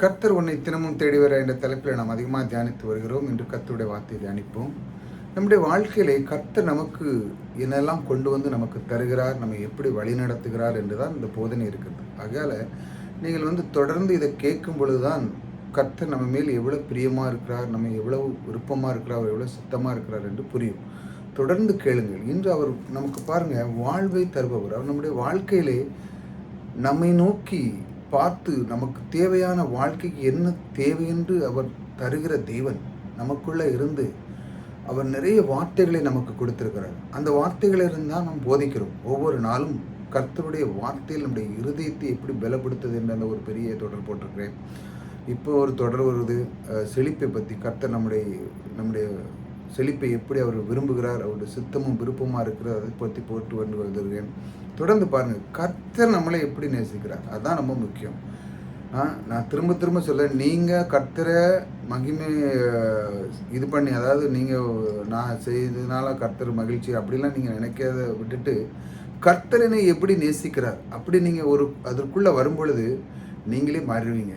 கர்த்தர் உன்னை தினமும் தேடி வர என்ற தலைப்பில் நாம் அதிகமாக தியானித்து வருகிறோம். இன்று கர்த்தருடைய வார்த்தையை தியானிப்போம். நம்முடைய வாழ்க்கையிலே கர்த்தர் நமக்கு என்னெல்லாம் கொண்டு வந்து நமக்கு தருகிறார், நம்ம எப்படி வழி நடத்துகிறார் என்று தான் இந்த போதனை இருக்குது. ஆகையால் நீங்கள் தொடர்ந்து இதை கேட்கும் பொழுது தான் கர்த்தர் நம்ம மேல் எவ்வளோ பிரியமாக இருக்கிறார், நம்ம எவ்வளவு விருப்பமாக இருக்கிறார், அவர் எவ்வளோ சுத்தமாக இருக்கிறார் என்று புரியும். தொடர்ந்து கேளுங்கள். இன்று அவர் நமக்கு பாருங்கள் வாழ்வை தருபவர். அவர் நம்முடைய வாழ்க்கையிலே நம்மை நோக்கி பார்த்து நமக்கு தேவையான வாழ்க்கைக்கு என்ன தேவை என்று அவர் தருகிற தேவன் நமக்குள்ளே இருந்து அவர் நிறைய வார்த்தைகளை நமக்கு கொடுத்திருக்கிறார். அந்த வார்த்தைகளை இருந்தால் நாம் போதிக்கிறோம். ஒவ்வொரு நாளும் கர்த்தருடைய வார்த்தையில் நம்முடைய இருதயத்தை எப்படி பலப்படுத்துது என்ற அந்த ஒரு பெரிய தொடர் போட்டிருக்கிறேன். இப்போ ஒரு தொடர் வருது, செழிப்பை பற்றி. கர்த்தர் நம்முடைய செழிப்பை எப்படி அவர் விரும்புகிறார், அவருடைய சித்தமும் விருப்பமாக இருக்கிறார், அதை பற்றி போட்டு வருகிறேன். தொடர்ந்து பாருங்கள், கர்த்தர் நம்மளை எப்படி நேசிக்கிறார், அதுதான் ரொம்ப முக்கியம். நான் திரும்ப திரும்ப சொல்ல, நீங்கள் கர்த்தரை மகிமை இது பண்ணி, அதாவது நீங்கள் நான் செய்ததுனால கர்த்தர் மகிழ்ச்சி அப்படிலாம் நீங்கள் நினைக்கிறத விட்டுட்டு கர்த்தரனை எப்படி நேசிக்கிறார் அப்படி நீங்கள் அதற்குள்ளே வரும்பொழுது நீங்களே மாறிடுவீங்க.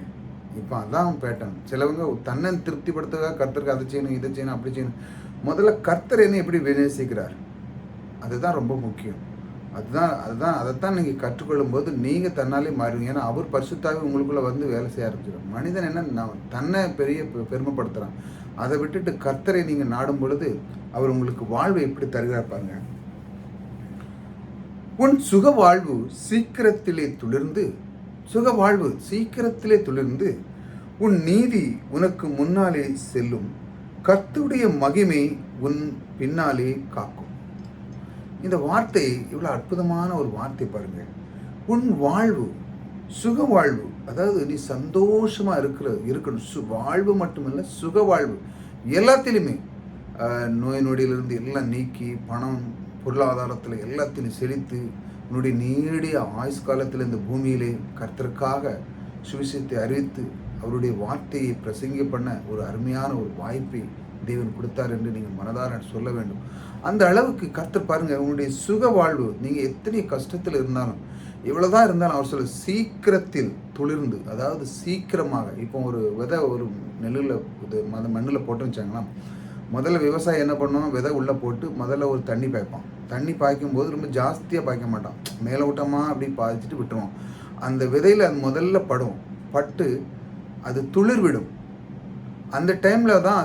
இப்போ அதான் பேட்டர்ன். சிலவங்க தன்னை திருப்திப்படுத்துவதாக கர்த்தருக்கு அதை செய்யணும், இதை செய்யணும், அப்படி செய்யணும். முதல்ல கர்த்தர் என்ன எப்படி நேசிக்கிறார், அதுதான் ரொம்ப முக்கியம். அதைத்தான் நீங்கள் கற்றுக்கொள்ளும் போது நீங்கள் தன்னாலே மாறுவீங்க. ஏன்னா அவர் பரிசுத்தாவே உங்களுக்குள்ளே வேலை செய்ய ஆரம்பிச்சிடும். மனிதன் என்ன தன்னை பெருமைப்படுத்துகிறான். அதை விட்டுட்டு கர்த்தரை நீங்கள் நாடும் பொழுது அவர் உங்களுக்கு வாழ்வை எப்படி தருகிறார் பாருங்க. உன் சுக வாழ்வு சீக்கிரத்திலே துளிர்ந்து உன் நீதி உனக்கு முன்னாலே செல்லும், கர்த்தருடைய மகிமை உன் பின்னாலே காக்கும். இந்த வார்த்தை இவ்வளோ அற்புதமான ஒரு வார்த்தை பாருங்க. உன் வாழ்வு சுக வாழ்வு, அதாவது நீ சந்தோஷமா இருக்கணும். வாழ்வு மட்டுமல்ல, சுக வாழ்வு. எல்லாத்திலுமே நோய் நொடியிலிருந்து எல்லாம் நீக்கி, பணம் பொருளாதாரத்தில் எல்லாத்திலும் செழித்து, உன்னுடைய நீடிய ஆயுஷ் காலத்தில் இந்த பூமியிலே கர்த்தருக்காக சுவிசேஷத்தை அறிவித்து அவருடைய வார்த்தையை பிரசங்க பண்ண ஒரு அருமையான ஒரு வாய்ப்பை தேவன் கொடுத்தார் என்று நீங்கள் மனதார சொல்ல வேண்டும். அந்த அளவுக்கு கர்த்தர் பாருங்க, உங்களுடைய சுக வாழ்வு. நீங்கள் எத்தனை கஷ்டத்தில் இருந்தாலும், எவ்வளோதான் இருந்தாலும் அவர் சொல்ல சீக்கிரத்தில் துளிர்ந்து, அதாவது சீக்கிரமாக. இப்போ ஒரு விதை ஒரு மண்ணில் போட்டு வச்சாங்கன்னா, முதல்ல விவசாயம் என்ன பண்ணுவோம், விதை உள்ளே போட்டு முதல்ல ஒரு தண்ணி பாய்ப்பான். தண்ணி பாய்க்கும் போது ரொம்ப ஜாஸ்தியாக பாய்க்க மாட்டான், மேலோட்டமாக அப்படி பாய்ச்சிட்டு விட்டுருவோம். அந்த விதையில் அது முதல்ல பட்டு அது துளிர் விடும். அந்த டைமில் தான்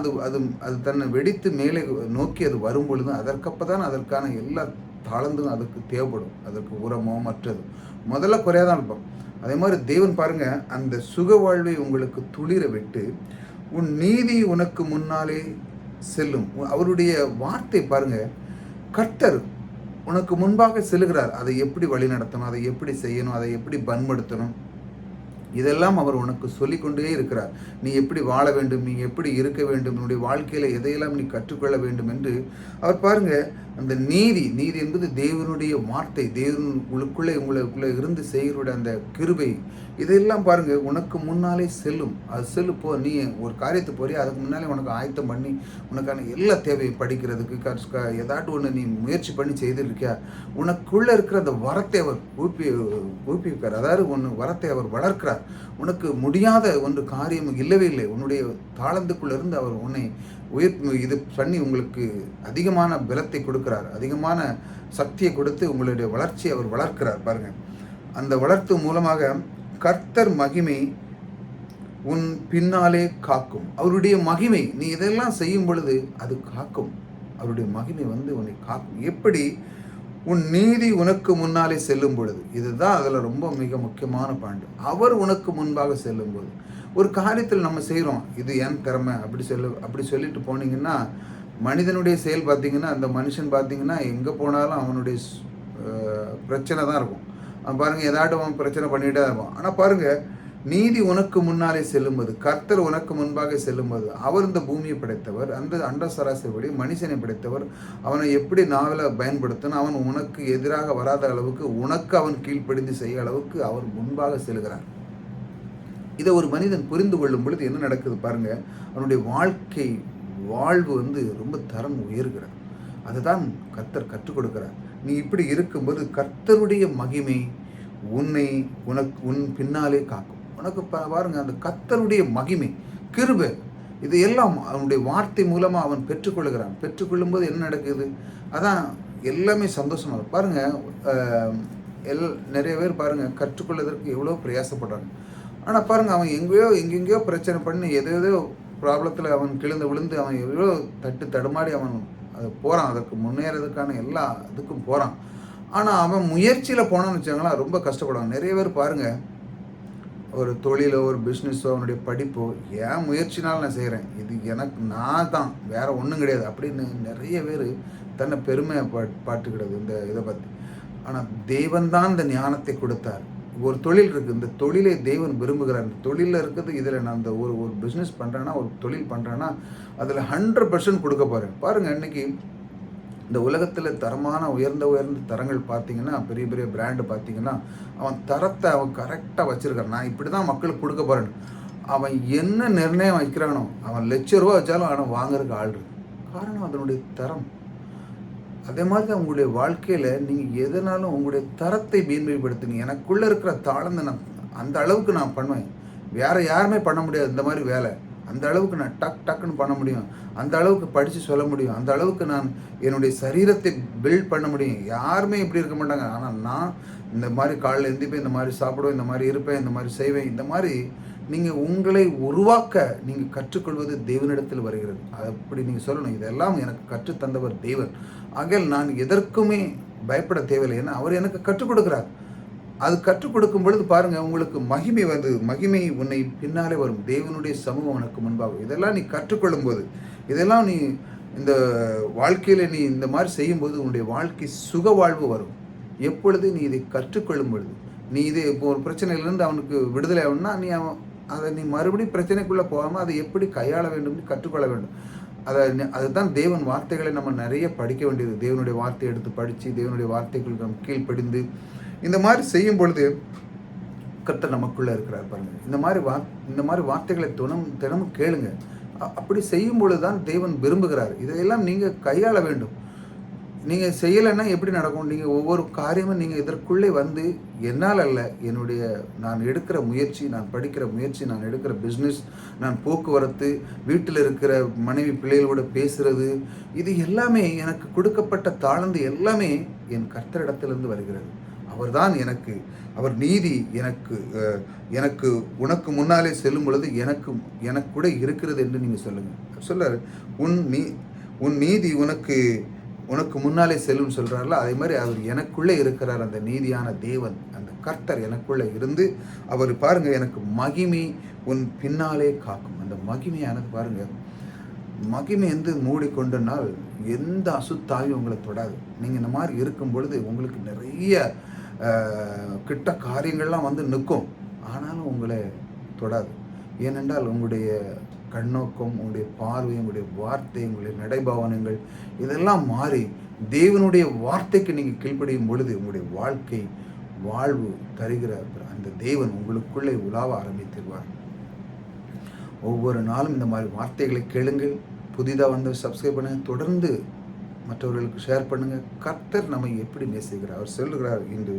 அது தன்னை வெடித்து மேலே நோக்கி அது வரும் பொழுது அதற்கான எல்லா தாளந்தும் அதுக்கு தேவைப்படும். அதற்கு உரமோ மற்றது முதல்ல குறையாதான் இருப்போம். அதே மாதிரி தேவன் பாருங்க, அந்த சுக வாழ்வை உங்களுக்கு துளிர விட்டு உன் நீதி உனக்கு முன்னாலே செல்லும். அவருடைய வார்த்தை பாருங்க, கர்த்தர் உனக்கு முன்பாக செல்கிறார். அதை எப்படி வழி நடத்தணும், அதை எப்படி செய்யணும், அதை எப்படி பண்படுத்தணும், இதெல்லாம் அவர் உனக்கு சொல்லிக்கொண்டே இருக்கிறார். நீ எப்படி வாழ வேண்டும், நீ எப்படி இருக்க வேண்டும், உன்னுடைய வாழ்க்கையில் எதையெல்லாம் நீ கற்றுக்கொள்ள வேண்டும் என்று அவர் பாருங்க. அந்த நீதி என்பது தேவனுடைய வார்த்தை. உங்களுக்குள்ளே இருந்து செய்கிற அந்த கிருபை, இதெல்லாம் பாருங்க உனக்கு முன்னாலே செல்லும். அது நீ ஒரு காரியத்தை போறியா, அதுக்கு முன்னாலே உனக்கு ஆயத்தம் பண்ணி உனக்கான எல்லா தேவையும் படிக்கிறதுக்கு ஏதாட்டும் ஒன்று நீ முயற்சி பண்ணி செய்திருக்கியா, உனக்குள்ளே இருக்கிற அந்த வரத்தை அவர் ஊக்குவிக்கிறார். அதாவது வரத்தை அவர் வளர்க்கிறார். உனக்கு முடியாத ஒன்று காரியம் இல்லவே இல்லை. உன்னுடைய தாளந்துக்குள்ளேருந்து அவர் உன்னை இது பண்ணி உங்களுக்கு அதிகமான பலத்தை கொடுக்கிறார், அதிகமான சக்தியை கொடுத்து உங்களுடைய வளர்ச்சியை அவர் வளர்க்கிறார் பாருங்க. அந்த வளர்த்து மூலமாக கர்த்தர் மகிமை உன் பின்னாலே காக்கும். அவருடைய மகிமை நீ இதெல்லாம் செய்யும் பொழுது அது காக்கும். அவருடைய மகிமை உன்னை காக்கும். எப்படி? உன் நீதி உனக்கு முன்னாலே செல்லும் பொழுது. இதுதான் அதில் ரொம்ப மிக முக்கியமான பாயிண்ட். அவர் உனக்கு முன்பாக செல்லும் போது ஒரு காரியத்தில் நம்ம செய்கிறோம், இது என் திறமை அப்படி சொல்லிட்டு போனீங்கன்னா, மனிதனுடைய செயல் பார்த்தீங்கன்னா, அந்த மனுஷன் பார்த்தீங்கன்னா எங்கே போனாலும் அவனுடைய பிரச்சனை தான் இருக்கும். அவன் பாருங்கள், ஏதாட்டும் அவன் பிரச்சனை பண்ணிகிட்டே இருப்பான். ஆனால் பாருங்கள், நீதி உனக்கு முன்னாலே செல்லும்போது, கர்த்தர் உனக்கு முன்பாக செல்லும்போது, அவர் இந்த பூமியை படைத்தவர், அந்த அண்ட சராசரிபடி மனுஷனை படைத்தவர். அவனை எப்படி நாவல பயன்படுத்தணும், அவன் உனக்கு எதிராக வராத அளவுக்கு, உனக்கு அவன் கீழ்ப்படிந்து செய்ய அளவுக்கு அவர் முன்பாக செல்கிறார். இதை ஒரு மனிதன் புரிந்து கொள்ளும் பொழுது என்ன நடக்குது பாருங்க, அவனுடைய வாழ்வு ரொம்ப தரம் உயர்கிறார். அதை தான் கர்த்தர் கற்றுக் கொடுக்கிறார். நீ இப்படி இருக்கும்போது கர்த்தருடைய மகிமை உன் பின்னாலே காக்கும். உனக்கு பாருங்க, அந்த கர்த்தருடைய மகிமை, கிருபை, இது எல்லாம் அவனுடைய வார்த்தை மூலமா அவன் பெற்றுக்கொள்கிறான். பெற்றுக்கொள்ளும்போது என்ன நடக்குது? அதான் எல்லாமே சந்தோஷமா இருக்கும். பாருங்க, நிறைய பேர் பாருங்க கற்றுக்கொள்வதற்கு எவ்வளோ பிரயாசப்படுறாங்க. ஆனா பாருங்க, அவன் எங்கெங்கேயோ பிரச்சனை பண்ணி ஏதேதோ ப்ராப்ளத்தில் அவன் கிழந்து விழுந்து அவன் எவ்வளோ தடுமாறி அவன் போகிறான். அதற்கு முன்னேறதுக்கான எல்லா இதுக்கும் போகிறான். ஆனால் அவன் முயற்சியில் போனான்னு வச்சாங்களா ரொம்ப கஷ்டப்படுவாங்க. நிறைய பேர் பாருங்கள், ஒரு தொழிலோ ஒரு பிஸ்னஸோ அவனுடைய படிப்போ, ஏன் முயற்சினாலும் நான் செய்கிறேன், இது எனக்கு நான் தான், வேறு ஒன்றும் கிடையாது அப்படின்னு நிறைய பேர் தன்னை பெருமை பாட்டுக்கிடுது இந்த இதை பற்றி. ஆனால் தேவன் தான் இந்த ஞானத்தை கொடுத்தார். ஒரு தொழில் இருக்குது, இந்த தொழிலை தேவன் விரும்புகிறார். இந்த தொழிலில் இருக்குது, இதில் நான் இந்த ஒரு பிஸ்னஸ் பண்ணுறேன்னா, ஒரு தொழில் பண்ணுறேன்னா அதில் 100% கொடுக்க போகிறேன். பாருங்கள், இன்றைக்கி இந்த உலகத்தில் தரமான உயர்ந்த தரங்கள் பார்த்தீங்கன்னா, பெரிய பெரிய பிராண்டு பார்த்தீங்கன்னா, அவன் தரத்தை அவன் கரெக்டாக வச்சுருக்கான். நான் இப்படி தான் மக்களுக்கு கொடுக்க போகிறேன்னு அவன் என்ன நிர்ணயம் வைக்கிறானோ, அவன் ₹1,00,000 வச்சாலும் அவன் வாங்குறதுக்கு ஆள் இருக்கு. காரணம் அதனுடைய தரம். அதே மாதிரி தான் உங்களுடைய வாழ்க்கையில் நீங்கள் எதனாலும் உங்களுடைய தரத்தை மேன்மைப்படுத்துங்க. எனக்குள்ளே இருக்கிற தாழ்ந்து நான் அந்த அளவுக்கு நான் பண்ணுவேன். வேறு யாருமே பண்ண முடியாது இந்த மாதிரி வேலை. அந்த அளவுக்கு நான் டக்குன்னு பண்ண முடியும். அந்த அளவுக்கு படித்து சொல்ல முடியும். அந்த அளவுக்கு நான் என்னுடைய சரீரத்தை பில்ட் பண்ண முடியும். யாருமே இப்படி இருக்க மாட்டாங்க. ஆனால் நான் இந்த மாதிரி காலையில் எழுந்திப்பேன், இந்த மாதிரி சாப்பிடுவேன், இந்த மாதிரி இருப்பேன், இந்த மாதிரி செய்வேன். இந்த மாதிரி நீங்கள் உங்களை உருவாக்க நீங்கள் கற்றுக்கொள்வது தேவனிடத்தில் வருகிறது. அப்படி நீங்கள் சொல்லணும், இதெல்லாம் எனக்கு கற்றுத்தந்தவர் தேவன். ஆகையால் நான் எதற்குமே பயப்பட தேவையில்லை. ஏன்னா அவர் எனக்கு கற்றுக் கொடுக்குறார். அது கற்றுக் கொடுக்கும் பொழுது பாருங்கள், உங்களுக்கு மகிமை மகிமை உன்னை பின்னாலே வரும். தேவனுடைய சமூகம் உனக்கு முன்பாகும். இதெல்லாம் நீ கற்றுக்கொள்ளும் போது, இதெல்லாம் நீ இந்த வாழ்க்கையில் நீ இந்த மாதிரி செய்யும்போது உன்னுடைய வாழ்க்கை சுக வாழ்வு வரும். எப்பொழுது நீ இதை கற்றுக்கொள்ளும் பொழுது, நீ இது இப்போ ஒரு பிரச்சனையிலேருந்து அவனுக்கு விடுதலை ஆகணும்னா அதை நீ மறுபடியும் பிரச்சனைக்குள்ளே போகாமல் அதை எப்படி கையாள வேண்டும்னு கற்றுக்கொள்ள வேண்டும். அதுதான் தேவன் வார்த்தைகளை நம்ம நிறைய படிக்க வேண்டியது. தேவனுடைய வார்த்தையை எடுத்து படித்து தேவனுடைய வார்த்தைகளுக்கு நம்ம கீழ்ப்படிந்து இந்த மாதிரி செய்யும் பொழுது கர்த்தர் நமக்குள்ளே இருக்கிறார். பாருங்கள், இந்த மாதிரி வார்த்தைகளை தினமும் கேளுங்க. அப்படி செய்யும் பொழுது தான் தேவன் விரும்புகிறார். இதையெல்லாம் நீங்கள் கையாள வேண்டும். நீங்கள் செய்யலைன்னா எப்படி நடக்கும்? நீங்கள் ஒவ்வொரு காரியமும் நீங்கள் இதற்குள்ளே வந்து என்னால் அல்ல, நான் எடுக்கிற முயற்சி, நான் படிக்கிற முயற்சி, நான் எடுக்கிற பிஸ்னஸ், நான் போக்குவரத்து, வீட்டில் இருக்கிற மனைவி பிள்ளைகளோட பேசுகிறது, இது எல்லாமே எனக்கு கொடுக்கப்பட்ட தாளந்து எல்லாமே என் கர்த்தரிடத்திலிருந்து வருகிறது. அவர்தான் அவர் நீதி எனக்கு உனக்கு முன்னாலே செல்லும் பொழுது எனக்கு கூட இருக்கிறது என்று நீங்கள் சொல்லுங்கள். சொல்றாரு, உன் நீதி உனக்கு முன்னாலே செல்லும் சொல்கிறார்ல, அதே மாதிரி அவர் எனக்குள்ளே இருக்கிறார். அந்த நீதியான தேவன், அந்த கர்த்தர் எனக்குள்ளே இருந்து அவர் பாருங்கள், எனக்கு மகிமை உன் பின்னாலே காக்கும். அந்த மகிமையானது பாருங்கள், மகிமை மூடிக்கொண்டனால் எந்த அசுத்தாயும் உங்களை தொடாது. நீங்கள் இந்த மாதிரி இருக்கும் பொழுது உங்களுக்கு நிறைய கிட்ட காரியங்கள்லாம் நிற்கும், ஆனாலும் உங்களை தொடாது. ஏனென்றால் உங்களுடைய கண்ணோக்கம், உங்களுடைய பார்வை, உங்களுடைய வார்த்தை, உங்களுடைய நடைபாவனங்கள் இதெல்லாம் மாறி தேவனுடைய வார்த்தைக்கு நீங்கள் கீழ்ப்படியும் பொழுது உங்களுடைய வாழ்க்கை வாழ்வு தருகிற அந்த தேவன் உங்களுக்குள்ளே உலாவ ஆரம்பித்திருவார். ஒவ்வொரு நாளும் இந்த மாதிரி வார்த்தைகளை கேளுங்கள். புதிதாக சப்ஸ்கிரைப் பண்ணுங்கள். தொடர்ந்து மற்றவர்களுக்கு ஷேர் பண்ணுங்கள். கர்த்தர் நம்மை எப்படி நேசிக்கிறார். அவர் சொல்லுகிறார், இன்று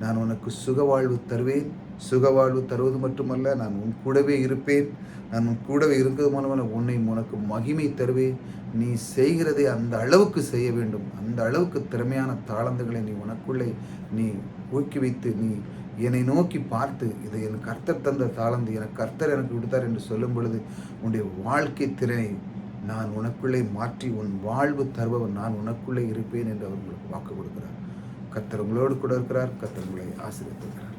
நான் உனக்கு சுகவாழ்வு தருவேன். சுகவாழ்வு தருவது மட்டுமல்ல, நான் உன் கூடவே இருப்பேன். நான் உன் கூடவே இருக்கிறது மூலமாக உனக்கு மகிமை தருவேன். நீ செய்கிறதை அந்த அளவுக்கு செய்ய வேண்டும். அந்த அளவுக்கு திறமையான தாளந்துகளை நீ உனக்குள்ளே நீ ஊக்குவித்து நீ என்னை நோக்கி பார்த்து, இதை என் கர்த்தர் தந்த தாளந்து, கர்த்தர் எனக்கு விடுத்தார் என்று சொல்லும் பொழுது உன்னுடைய வாழ்க்கை திறனை நான் உனக்குள்ளே மாற்றி உன் வாழ்வு தருபவன் நான் உனக்குள்ளே இருப்பேன் என்று அவர் உங்களுக்கு வாக்கு கொடுக்கிறார். கர்த்தர் உங்களோடு கூட இருக்கிறார். கர்த்தர் உங்களை ஆசீர்வதிக்கிறார்.